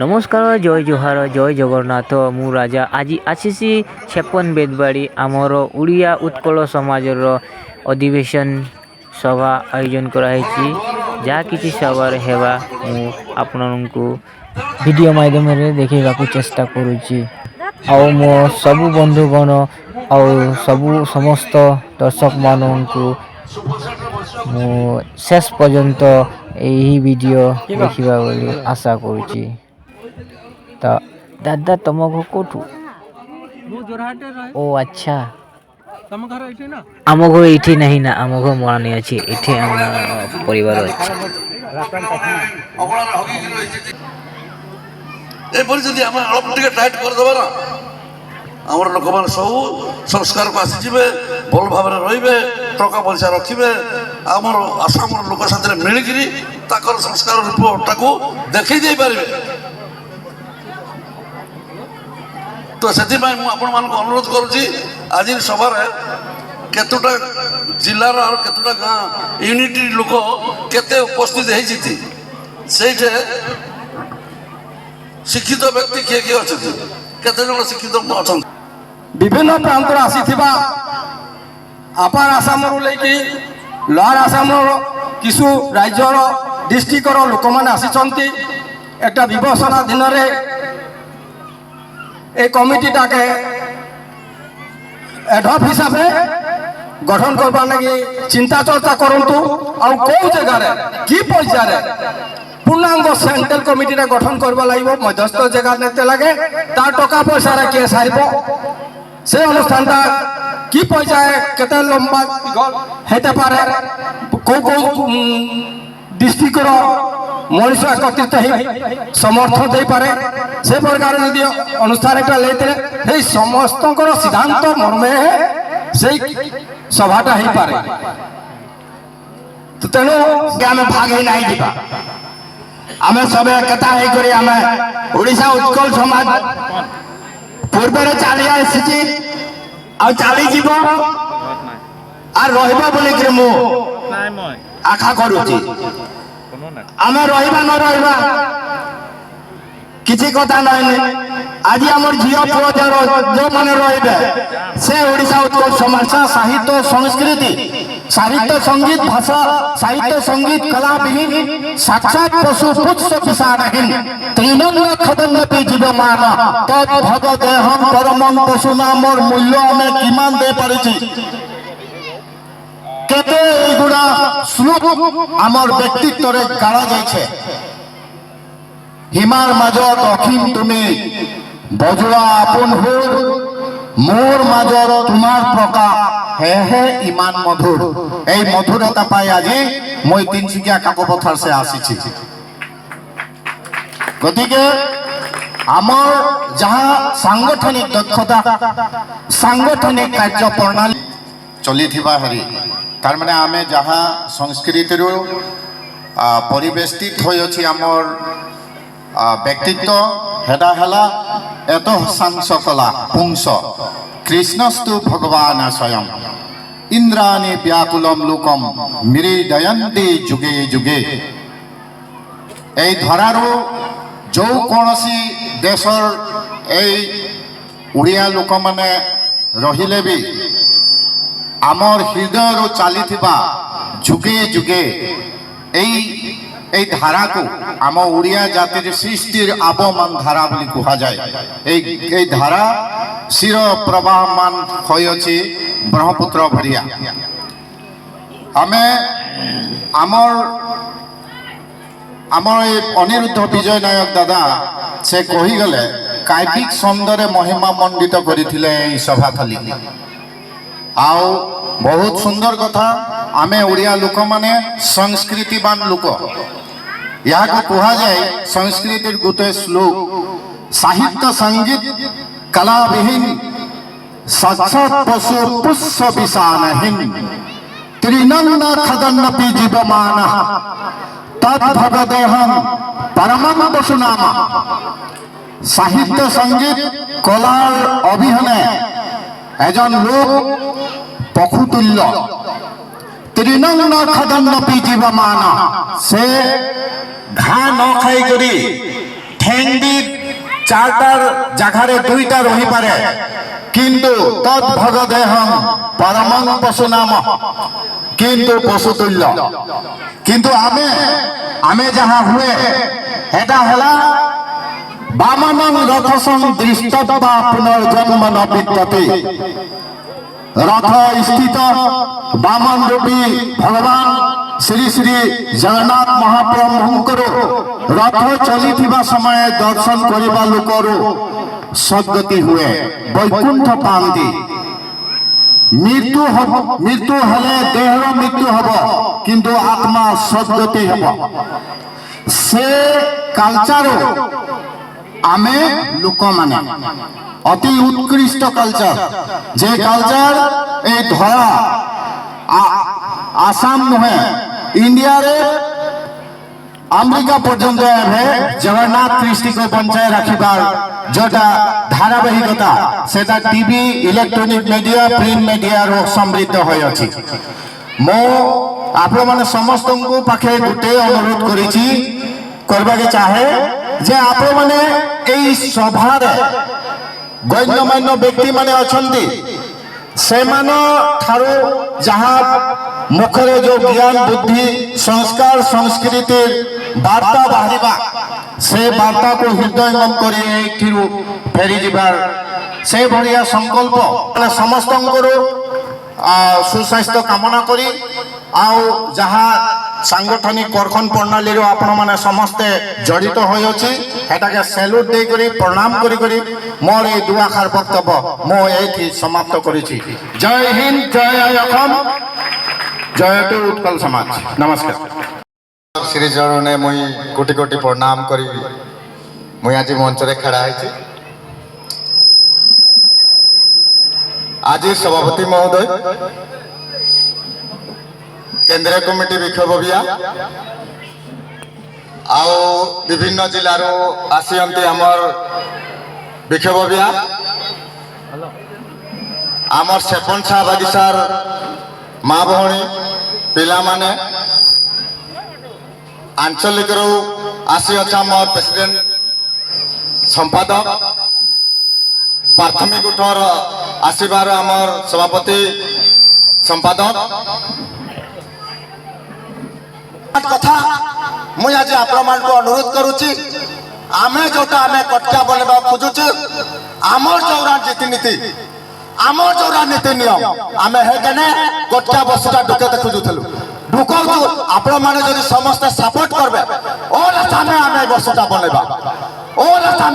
নমস্কার, জয় জুহার, জয় জগন্নাথ। মু রাজা আজি আসিছি ଛେପନ ବେଦବାଡ଼ି ଆମର ଓଡ଼ିଆ ଉତ୍କଳ ସମାଜର ଅଧିବେଶନ ସଭା ଆୟୋଜନ କରାହେଇଛି। ଯାହା କିଛି ସଭାର ହେବା ମୁଁ ଆପଣଙ୍କୁ ଭିଡ଼ିଓ ମାଧ୍ୟମରେ ଦେଖାଇବାକୁ ଚେଷ୍ଟା କରୁଛି। ଆଉ ମୋ ସବୁ ବନ୍ଧୁଗଣ ଆଉ ସମସ୍ତ ଦର୍ଶକମାନଙ୍କୁ ମୁଁ ଶେଷ ପର୍ଯ୍ୟନ୍ତ ଏହି ଭିଡ଼ିଓ ଦେଖିବା ବୋଲି ଆଶା କରୁଛି। ତ ଦାଦା ତମ ଘର କୋଉଠୁ? ଓ ଆଚ୍ଛା, ଆମ ଘର ଏଇଠି ନାହିଁ ନା, ଆମ ଘର ମଳାନି ଅଛି। ଏଠି ଆମ ପରିବାର ଅଛି। ଏପରି ଯଦି ଆମେ ଅଳ୍ପ ଟିକେ ଟାଇଟ୍ କରିଦେବା ନା, ଆମର ଲୋକମାନେ ସବୁ ସଂସ୍କାରକୁ ଆସିଯିବେ, ଭଲ ଭାବରେ ରହିବେ, ଟଙ୍କା ପଇସା ରଖିବେ, ଆମର ଆସାମର ଲୋକ ସାଥିରେ ମିଳିକିରି ତାଙ୍କର ସଂସ୍କାର ରୂପଟାକୁ ଦେଖେଇ ଦେଇପାରିବେ। ତ ସେଥିପାଇଁ ମୁଁ ଆପଣମାନଙ୍କୁ ଅନୁରୋଧ କରୁଛି, ଆଜି ସଭାରେ କେତୋଟା ଜିଲ୍ଲାର ଆଉ କେତୋଟା ଗାଁ ୟୁନିଟି ଲୋକ କେତେ ଉପସ୍ଥିତ ହେଇଛନ୍ତି, ସେଇଠି ଶିକ୍ଷିତ ବ୍ୟକ୍ତି କିଏ କିଏ ଅଛନ୍ତି, କେତେ ଜଣ ଶିକ୍ଷିତ ଅଛନ୍ତି। ବିଭିନ୍ନ ପ୍ରାନ୍ତରୁ ଆସିଥିବା ଆପାର ଆସାମରୁ ନେଇକି ଲୋୟର ଆସାମର କିଛୁ ରାଜ୍ୟର ଡିଷ୍ଟ୍ରିକ୍ଟର ଲୋକମାନେ ଆସିଛନ୍ତି। একটা বিবেচনা দিনরে এই কমিটিটাকে এডহক হিসাবে গঠন করবার লাগি চিন্তা চর্চা করন্তু। আর কোন জায়গায় কি পর্যায়ে পূর্ণাঙ্গ সেন্ট্রাল কমিটিটা গঠন করবা লাগবে, মধ্যস্থ জায়গা নিতে লাগে, তার টাকা পয়সারা কে সারিব, সেই অনুষ্ঠানটা কি পর্যায়ে কেতে লম্বা হতে পারে, কেউ কেউ ডিস্ট্রিক্টর মনীষ একত্রিত হয়ে সমর্থন দিয়ে সে প্রকার যদি অনুষ্ঠান একটা লেতে এই সমস্ত সিদ্ধান্ত মর্মে সেই সভাটা হয়ে পারে। তেণু আমি ভাগ হয়ে নাই যা, আমি সবে একতা হয়ে করে আমি ওড়িশা উৎকল সমাজ পূর্বে চালি আসছি আর চালিযিব আর রহব বলিকি মু আশা করুছি। আমি রহবা ন রহবা কিছু কথা নয়, আজ আমার ঝিও পুয় যে রহবে সে ওড়িশা উৎকল সমাজ সাহিত্য সংস্কৃতি সাহিত্য সঙ্গীত ভাষা সাহিত্য সঙ্গীত কলাবিহীন সাক্ষাৎ পশু পুচ্ছ পিসারহীন তৃণঙ্গ খদন্নপি জীবমান তৎ ভগ দেহম পরমং পশু নামর মূল্য আমি কিমান দে পারিছি। কেতে এইগুড়া শ্লোক আমার ব্যক্তিত্বরে গাড়া যাইছে। হিমার মাজত অখিম তুমি বজুয়া আপন হোর, মোর মাজত তোমার প্রকাশ হে হে ইমান মধুর। এই মধুরতা পাই আজি মই তিনসুকিয়া কাকপথার সে আসিছি। গতিকে আমার যাহা সাংগঠনিক দক্ষতা সাংগঠনিক কার্য প্রণালী চলিথিবা হেরি তার মানে আমি যাহা সংস্কৃতির পরিবেষ্টিত হয়ে অছি আমার ব্যক্তিত্ব হেডা হেলা এত সাংস কলা পুংস কৃষ্ণস্তু ভগবান স্বয়ং ইন্দ্রাণী ব্যাকুলম লোকম মিরিদয়ন্তি যুগে যুগে। এই ধরার যে কৌশি দেশর এই ওড়িয়া লোক মানে রহিলে বি আমার হৃদয়র চালিথিবা যুগে যুগে এই ধারাকু আম ওড়িয়া জাতির সৃষ্টির আবমান ধারা বলি কুহা যায়। এই ধারা শির প্রবাহমান হয়েছে ব্রহ্মপুত্র ভরিয়া। আমি আমার এই অনিরুদ্ধ বিজয় নায়ক দাদা সে কহিগলে কাব্যিক ছন্দরে মহিমা মণ্ডিত করেছিলেন এই সভাথলী। আও বহুত সুন্দর কথা, আমি ওড়িয়া লোক মানে সংস্কৃতিবান লোক। ইয়াকে কুহা যায় সংস্কৃতির গোটে শ্লোক সাহিত্য সঙ্গীত কলাবিহীন সচ্ছদ পশু পুষ্প বিষাণহীন তৃণঙ্গ খদন্নপি জীবমান তৎ ভগদেহম পরমং পশু নাম। সাহিত্য সঙ্গীত কলার অবিহনে এজন লোক পশুতুল্য, তৃণঙ্গ খদন্নপি জীবমান। সে ঘা ন খাই করি ঠেংডি চারটার জাগারে দুইটা রহিপারে কিন্তু তদ্ভগ দেহম পরমং পশু নাম কিন্তু পশুতুল্য কিন্তু আমি যাহা হুয়ে এটা হলা বামনং রথসং দৃষ্টব্বা পুনর্জন্ম ন বিদ্যতে রথ স্থিত বামন রূপী ভগবান শ্রী শ্রী জগন্নাথ মহাপ্রভুঙ্কর রথ চলিথিবা সময়ে দর্শন করিবা লোকর সদ্গতি হুয়ে বৈকুণ্ঠ পান্তি মৃত্যু হলে দেহর মৃত্যু হব কিন্তু আত্মা সদ্গতি হব সে কালচার আমি লোক মানে অতি উৎকৃষ্ট কালচার যে কালচার এই ধরা আসাম নুহে ইন্ডিয়ারে আমেরিকা পর্যন্ত এবে জগন্নাথ কৃষ্টিকে বঞ্চায় রাখিবার যেটা ধারাবাহিকতা সেটা টিভি ইলেকট্রনিক মিডিয়া প্রিন্ট মিডিয়ার সমৃদ্ধ হয়ে আছে মো আপন মানে সমস্ত পাখে গোটে অনুরোধ করেছি করবাকে চাহে যে আপন মানে এই সভারে গণ্যমান্য ব্যক্তি মানে অছন্তি সেমান ঠারু যাহা মুখরে যে জ্ঞান বুদ্ধি সংস্কার সংস্কৃতির বার্তা বাহারিবা সে বার্তাকে হৃদয়ঙ্গম করে এইঠিরু ফেরি যাবার সেই ভলিয়া সংকল্প মানে সমস্তঙ্কর সুস্বাস্থ্য কামনা করি আউ যাহা সাংগঠনিক করখন প্রণালীর আপন মানে সমস্তে জড়িত হয়ে অছি সেটাকে স্যালুট দেই করি প্রণাম করি করি মোর এই দুআখার বক্তব্য মো এইটি সমাপ্ত করেছি জয় হিন্দ জয় অসম জয় টু উৎকল সমাজ নমস্কার শ্রীচরণে মুই কোটি কোটি প্রণাম করি মুই আজি মঞ্চরে খেড়া হয়েছি আজি সভাপতি মহোদয় কেন্দ্রীয় কমিটি বিক্ষোভিয়া আও বিভিন্ন জেলার আসিয়ন্তি আমার বিক্ষোভিয়া আমার সেপন শাহ বাগিচার মা ভৌণী পিলামানে আঞ্চলিকর আসিଅଛି আমার প্রেসিডেন্ট সম্পাদক প্রাথমিক উঠর আসিবার আমার সভাপতি সম্পাদক কথা মুই আজ আপনার অনুরোধ করুছি আমি যেটা আমি কটকা বনাইবা খুঁজুছু আমার যৌরা রীতিনীতি আমার যৌরা নীতি নিয়ম আমি হেকেনে কটকা বসুটা ঢুকাতে খুঁজুলু ঢুকাউছু আপনার মানে যদি সমস্তে সাপোর্ট করবে ও রাস্তায় আমি বসুটা বনাইবা ও রাস্তায়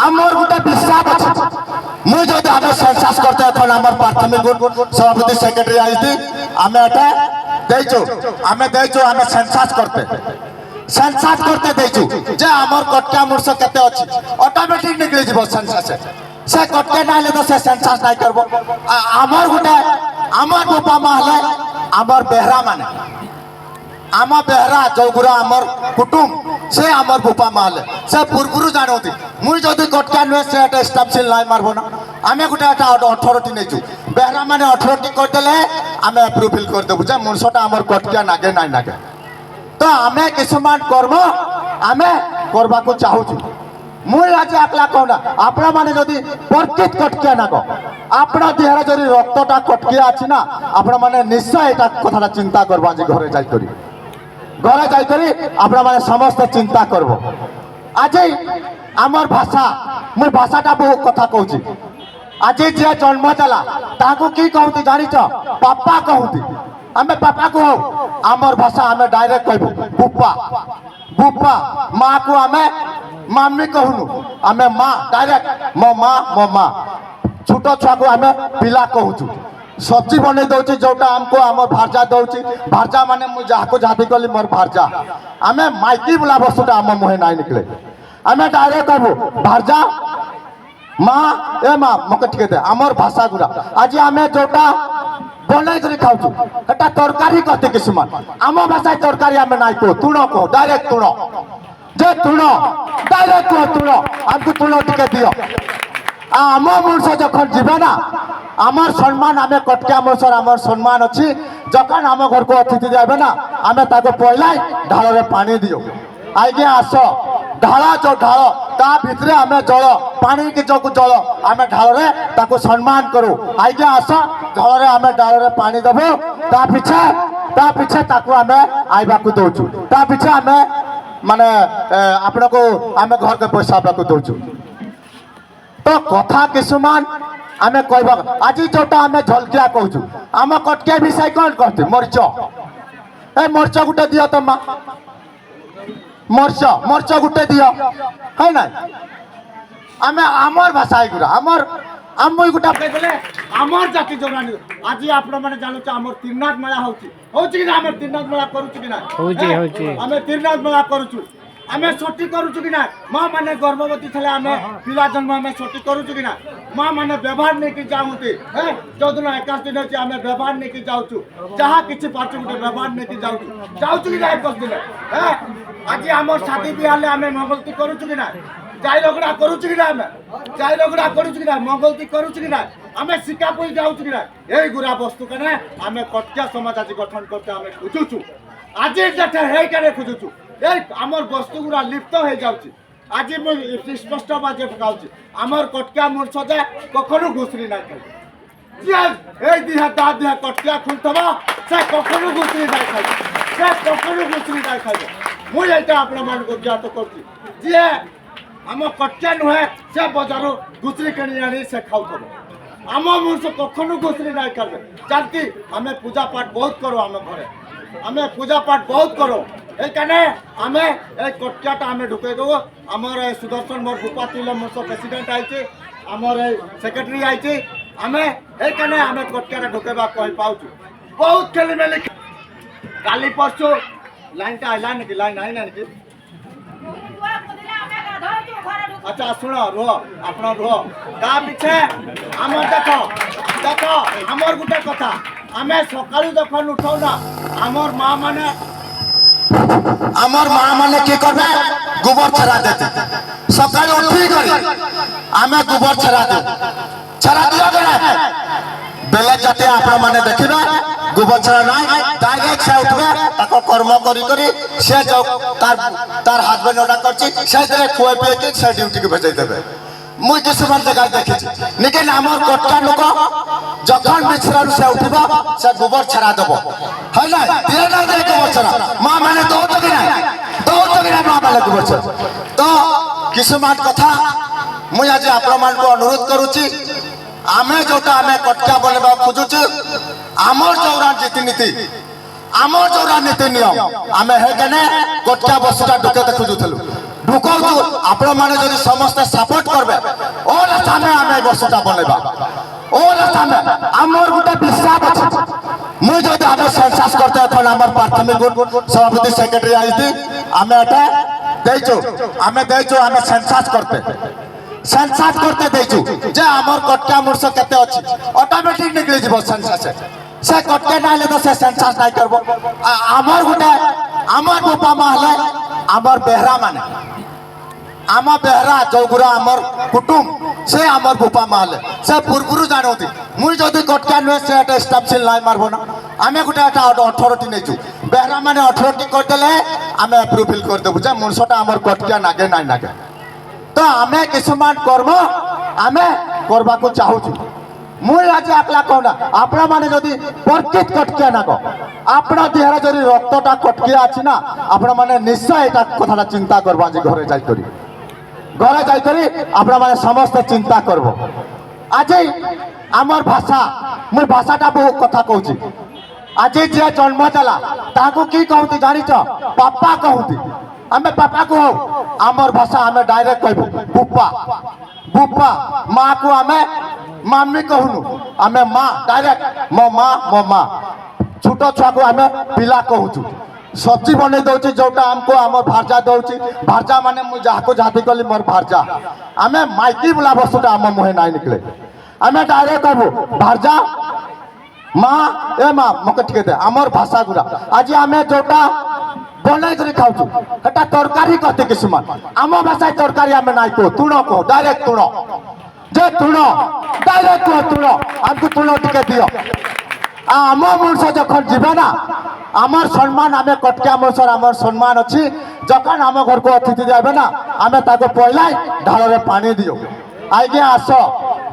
আমার গোটে বিশ্বাস আছে মুই যদি আমি সেন্সাস করতে এখন আমার প্রাথমিক সভাপতি সেক্রেটারি আইছি আমি এটা দেইছু আমি সেন্সাস করতে দেইছু যে আমার কটকা মূর্ষ কেতে আছে অটোমেটিক নিকলি যাব সেন্সাসে সে কটকে না হলে তো সে সেন্সাস নাই করব আমার গোটে আমার বাপা মা হলে আমার বেহরা মানে আমার বেহরা যৌগুরা আমার কুটুম সে আমার বাপা মা হলে সে পূর্বরু জানতি মুই যদি কটকা নুয়ে সে একটা স্টাম্প সিল নাই মারব না আমি গোটে একটা 18টি নেইছু বেহরা মানে 18টি করদেলে আমি অ্যাপ্রুভাল করে দেবু যে মনুষ্যটা আমার কটকা নাগে নাই নাগে তো আমি কিছুমান কর্ম আমি করবাকু চাহুছি মুই আজ একলা কৌনা আপনার মানে যদি প্রত্যেক কটকিয়া নাগ আপনার দেহরে যদি রক্তটা কটকিয়া আছে না আপনার মানে নিশ্চয় এটা কথাটা চিন্তা করবো আজ ঘরে যাই করি আপনার মানে সমস্ত চিন্তা করব আজ আমার ভাষা মুই ভাষাটা বহু কথা কହୁছি আজ যে জন্ম দেলা তাকে কি কহতি জানিছ বাপা কহতি আমি বাপা কহ আমার ভাষা আমি ডাইরেক্ট কহবু বুপা মা কু আমি মাম্মি কহুনু আমি মা ডাইরেক্ট মো মা ছোট ছুয়া কু আমি পিলা কহুছু সবজি বনাই দৌছি যেটা আমকো আমার ভার্জা দৌছি ভার্জা মানে মু যাহাকে যাবি কলি মোর ভার্জা আমি মাইকি বলা বস্তুটা আমার মুহে নাই নিকলে আমি ডাইরেক্ট কহবু ভার্জা মা এ মা মকে ঠিক দে আমার ভাষা গুড়া আজ আমি যেটা বনাই করে খাওছু এটা তরকারি কতে কিছুমান আমার ভাষায় তরকারি আমি নাই কো তুণ কো ডাইরেক্ট তুণ যে তুণ ডাইরেক্ট কো তুণ আমকু তুণ টিকে দিও আমার মনুষ্য যখন যাবে না আমার সম্মান আমি কটকা মনুষ্যর আমার সম্মান অছি যখন আমার ঘরকে অতিথি যাবে না আমি তাকে পয়লাই ঢালরে পানি দিও আগে আস ढाल जो ढाल ता भितर आम जल पानी की जो जल आम ढाल ताको सम्मान करूँ आज्ञा आस ढल आम डाल पानी देवु ता पिछे ताको आम आइबा को दौचु ता पिछे आम माने आपण को आम घर के पैसा को दौचु तो कथा किसुमान आम कह आज जोटा आम झलकिया कहूँ आम कटकिया विषय कौन कहते मर्च ए मर्च गुटे दियो तो माँ मर्च गुटे दियो है ना आम आमर भाषा एगुरा आमर आम गोटा बोले आमर जाति जोरानी आज आपण मैंने जानू आमर त्रिनाथ मेला होची कि ना आम त्रिनाथ मेला करूची कि ना आम त्रिनाथ मेला करूचु आम छठी करूचु कि ना माँ मैंने गर्भवती थे आम पिला जन्म आम छठी करूचु कि ना माँ मैंने व्यवहार नहीं कि जाऊँगी जो दिन 21 दिन अच्छे आम व्यवहार नहीं कि जाऊँ जहाँ किसी पार्टी गोटे व्यवहार नहीं कि जाऊँ कि ना 21 दिन आज आम शादी बिहार आम मंगलती करूचु कि ना जाई लगड़ा करूचु कि ना आम जाई लगड़ा करूचु कि ना मंगलती करूचु कि ना आम शिकापुर जाऊँ कि ना यही गुरा वस्तु कने आम कटकिया समाज आज गठन करते आम खोजुचु आज जेठे खोजुचु आमर वस्तु गुरा लिप्त हो जाऊँगी आज मुझे स्पष्ट बाजे पकाऊँ आमर कटकिया मूर्छ जे कखनु घुसरी ना खाई दिहा दा दिहा कटकिया खुलथब से कखनु घुसरी ना खाई से कखनु घुसरी ना खाई मुझे आपण मान को ज्ञात करती जी आम कटकिया नुहे से बजार घुसरी किणी आनी से खाऊथब आम मूर्छ कखनु घुसरी ना खाए जानती आम पूजा पाठ बहुत करो आम घरे आम पूजा पाठ बहुत करो এইখানে আমি এই কটকিয়াটা আমি ঢুকে দেবো আমার এই সুদর্শন মোর ভূপা তুল মোর প্রেসিডেন্ট আইছে আমার এই সেক্রেটারি আইছে আমি এইখানে আমি কটকিয়াটা ঢুকেবা কই পাউছু বহুত খেলিমেলি কালি পরশু লাইনটা আইলা নাকি লাইন আইলা নাকি আচ্ছা শুনো রুহ আপনার রুহ তা পিছে আমার দেখো দেখো আমার গোটে কথা আমি সকালু যখন উঠাও না আমার মা মানে आमर माँ माने की करबे गोबर छरा देते सकाळ उठी करी आमे गोबर छरा दे छरा दियो गरे बेले जाते आपण माने देखिबा गोबर छरा नाही डायरेक्ट से उठबे ताको कर्म करी करी से जो तार हस्बैंड ओडा करछि से दरे खुए पे के से ड्यूटी के भेज देबे मुई किसमान जगह देखिछि लेकिन आमर कटका लोक जखन बिछरान से उठबा से गोबर छरा देबो है ना दिया ना दे गोबर छरा मां माने दो तो कि ना मां माने गोबर छरा तो किसमान कथा मुई आज आपण मान को अनुरोध करूछि आमे जोटा आमे कटका बनबा खोजुछु आमर जौरा रीतिनीति आमर जौरा नीति नियम आमे हे कने कटका बसटा ढुके देखुजुथलु ढुकाऊ आपण माने जदि समस्त सपोर्ट करबे और सामने आमे बसटा बनबा और सामने आमर गुटा विश्वास अछि मुई जदि आमे सेंसस करते एखन आमर प्राथमिक सभापति सेक्रेटरी आइति आमे एटा देइछु आमे सेंसस करते देइछु जे आमर कटका मूर्छ केते अछि ऑटोमेटिक निकली जिवो सेंसस से कटके ना ले तो से सेंसस नाही करबो आमर गुटा आमर बापा माहले आमर बेहरा माने आमा बेहरा चौगुरा आमर कुटुम से आमर भूपा माले से पुरपुरु जानोती मुई जदि कटका नुए से एटा स्टाफ सिल नाही मारबो ना आमे गुटा एटा अथॉरिटी नेचु बेहरा माने अथॉरिटी कर देले आमे अप्रूवल कर देबु जे मुनसटा आमर कटका नागे नाही नागे तो आमे किसमान कर्म आमे करबा को चाहूछु मुई आज एकला कहना आपना माने जदि प्रकृत कटकिया ना को आपना देहरा जदि रक्तटा कटकिया अछि ना आपना माने निश्चय एटा कथाटा चिंता करबा जे घरे जाई करी घरे जाई आपण माने समस्त चिंता करबो आज आमर भाषा मुई भाषाटा बहुत कथा कहूची आज जे जन्म देला ताको की कहूती जानिच पापा कहूती आमे पापा को आमर भाषा आमे डायरेक्ट कहबो बुप्पा बुप्पा माँ को आमे मामी कहूनु आमे माँ डायरेक्ट मो माँ छोट छुआ को आमे पिला कहूचु सब्जी बने दौची जोटा हमको आम भार्जा दौची भार्जा माने मु जाको जाति कली मोर भार्जा आमे माइकी बुला वस्तुटा आम मुहे नाई निकले आमे डायरेक्ट कहबो भार्जा माँ ए माँ मके ठीक दे आमर भाषा गुरा आज आमे जोटा बने करी खाउछु हटा तरकारी कहते किसमान आम भाषा तरकारी आमे नाई को तुणो को डायरेक्ट तुणो जे तुणो डायरेक्ट को तुणो हमको तुणो टिके दियो आम मूर्छ जखन जीवे ना আমার সম্মান আমি কটকিয়া মশার আমার সম্মান অছি যখন আমার ঘরକୁ অতিথি যাবে না আমি তাকে পয়লাই ঢাଳରେ পানি দিও আগে আস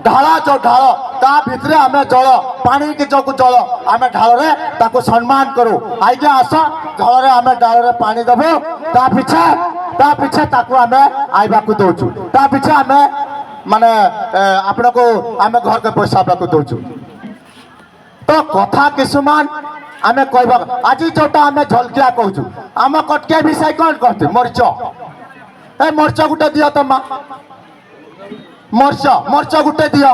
ঢাଳ जो ঢাଳ তা ভিতরে আমি জল পানি কি যোগ জল আমি ঢাଳରେ তাকে সম্মান করু আগে আস ঢাଳରେ আমি ঢাଳରେ পানি দেবো তা পিছে তাকে আমি আইবাকু দৌছু তা পিছে আমি মানে আপনাকে আমি ঘরকে পয়সা পাকু দৌছু তো কথা কিছুমান আমি কইবা আজি যেটা আমি ঝলকিয়া কହୁଛୁ ଆମ কটকিয়া বিষয় কোন করতে মরচ এই মরচ গুটে দিও তো মা মরচ গুটে দিও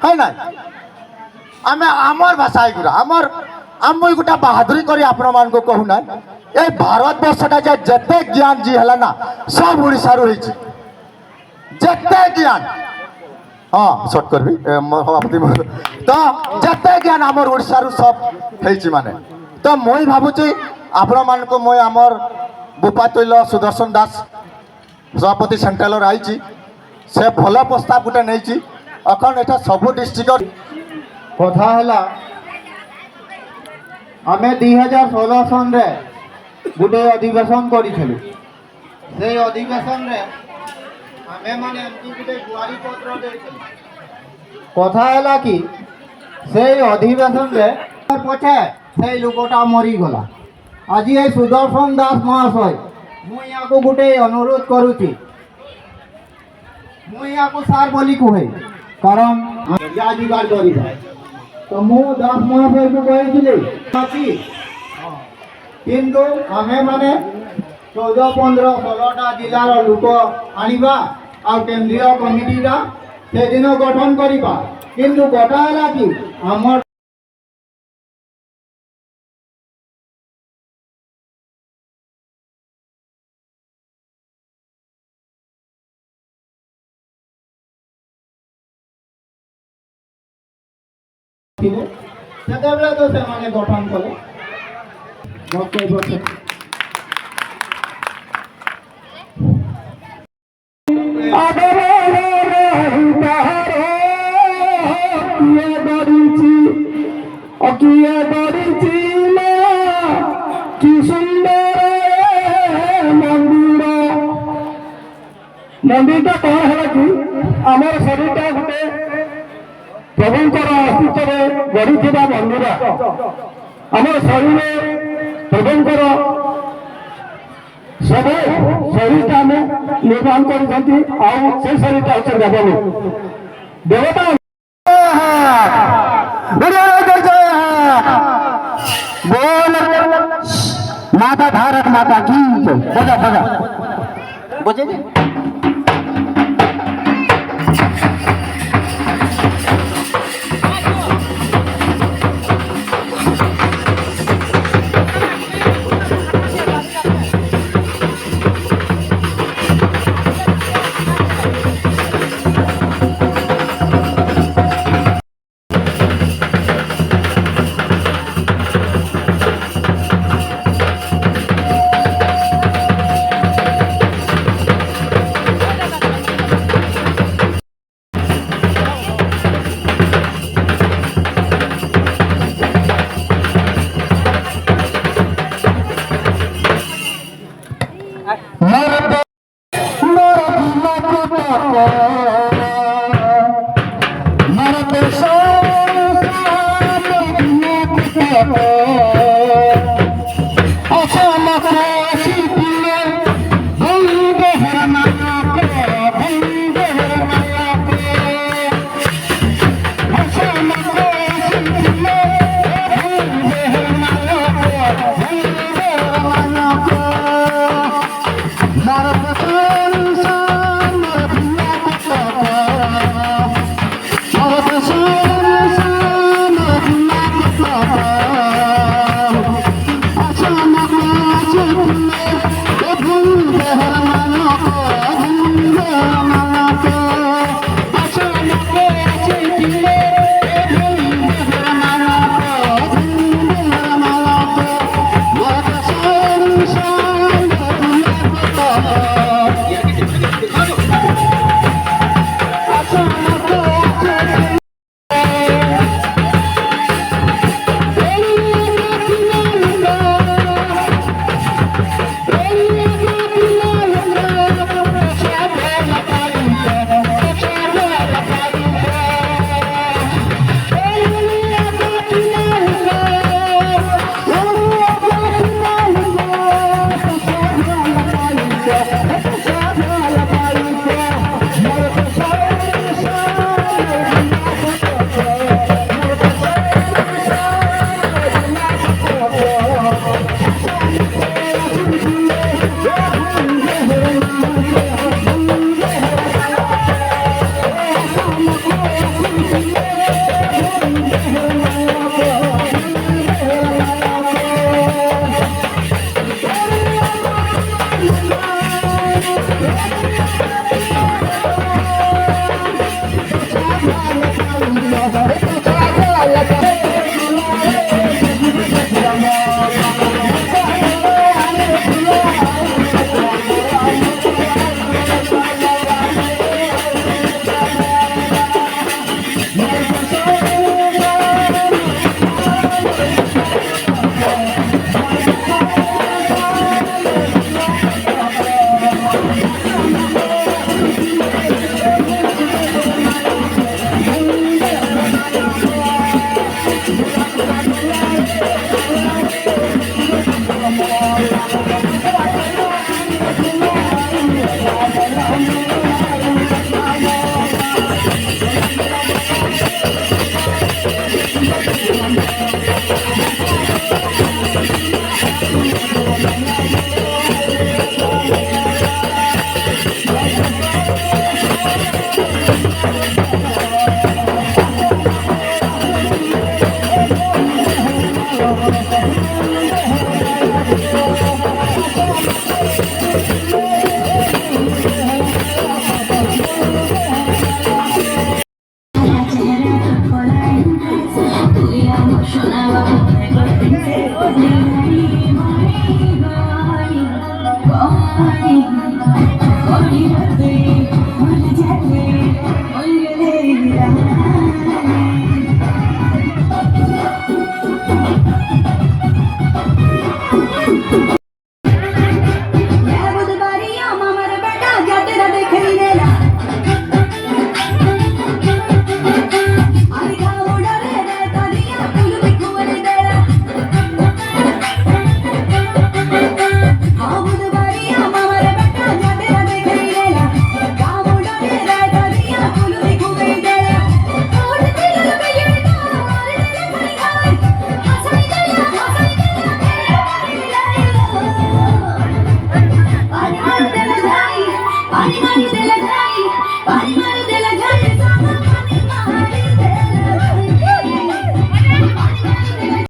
হয় না আমি আমার ভাষা এগুলা আমার আমি গোটা বাহাদুরি করি আপনার মানুষ कहू না এই ভারতবর্ষটা যে যেতে জ্ঞান জি হলা না সব ওড়িশার হয়েছে যেতে জ্ঞান হ্যাঁ শর্ট করবি সভাপতি তো যেতে জ্ঞান আমার ওড়িশার সব হয়েছে মানে তো মই ভাবুছি আপনার মানুষ মই আমার ভূপাতৈল সুদর্শন দাস সভাপতি সেন্ট্রালর আইছি সে ভাল প্রস্তাব গোটে নেইছি এখন এটা সবু ডিস্ট্রিক্ট কথা হলা আমি 2016 সনরে গোটে অধিবেশন করেছিলু সেই অধিবেশনরে আমি মানে এমতি গোটে গুয়ারি পত্র দিয়েছিলু কথা হলা কি সেই অধিবেশনরে পছে সেই লোকটা মরিগলা আজি এই সুদর্শন দাস মহাশয় মুই ইয়াকু গোটে অনুরোধ করুছি মুই ইয়াকু সার বলি কুহে কারণ যোগাড় করিবা তো মু দাস মহাশয়কে কইছিলি কিন্তু আমি মানে 14 15 16টা জেলার লোক আনিবা আর কেন্দ্রীয় কমিটিটা সেদিন গঠন করিবা কিন্তু কথা হলা কি আমার সেତେବେଳେ ତ ସେମାନେ ଗଠନ କଲେ কি সুন্দর মন্দিরটা কଣ ହେଲା କି ଆମର ଶରୀରଟା ଗୋଟେ প্রভুঙ্কর অস্তিত্বে গড়িথিবা মন্দির আমার শরীরে প্রভুঙ্কর সবে শরীরটা আমি নির্মাণ করেছেন আর সেই শরীরটা হচ্ছে দেবনী দেবতা माता भारत माता की बजा बजा বুঝে Oh